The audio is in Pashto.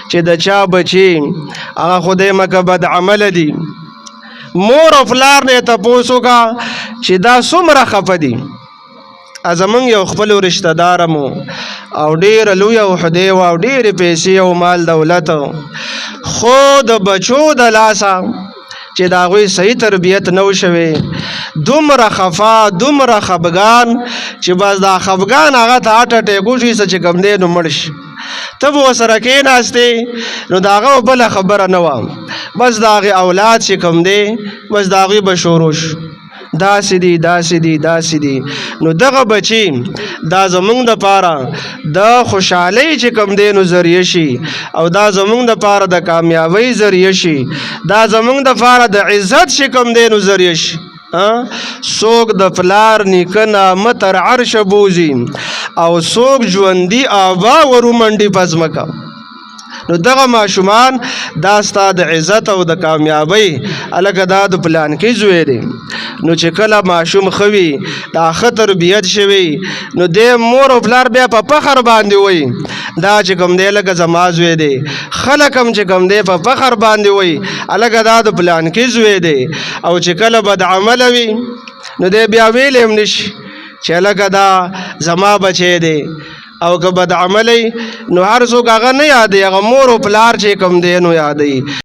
چې د چا بچي هغه خدای مکه بد عمل دي مور او پلار نه تپوس وکړه چې دا څومره خفه دي زمونږ یو خپل رشتہ دار مو او ډېره لویه عهدې وه او ډېرې پیسې او مال دولت خو د بچو د لاسه چې د هغوی صحیح تربیت نه و شوی دومره خفا دومره خفګان چې بس دا خفګان هغه ته هاټ اټیک وشي څه چې کوم دی نو مړ شي ته به ورسره کېناستې نو د هغه بله خبره نه وه بس د هغې اولاد چې کوم دی بس د هغوی به شروع شو داسې دي داسې دي داسې دي نو دغه بچي دا زمونږ دپاره د خوشحالۍ چې کوم دی نو ذریعه شي او دا زمونږ دپاره د کامیابۍ ذریعه شي دا زمونږ دپاره د عزت چې کوم دی نو ذریعه شي څوک د پلار نیکه نامه تر عرشه بوځي او څوک ژوندي آبا ورومنډي په ځمکه نو دغه ماشومان دا ستا د عزت او د کامیابۍ هلکه دا د پلانکي زوی دی نو چې کله ماشوم ښه وي دا ښه تربیت شوی نو دی مور او پلار بیا په فخر باندې وایي دا چې کوم دی لکه زما زوی دی خلک هم چې کوم دی په فخر باندې وایي هلکه دا د پلانکي زوی دی او چې کله بدعمله وي نو دی بیا ویلی هم نشي چې هلکه دا زما بچی دی او که بد عملی نو هر څوک هغه نه یادوي هغه مور او پلار چې کوم دی نو یادوي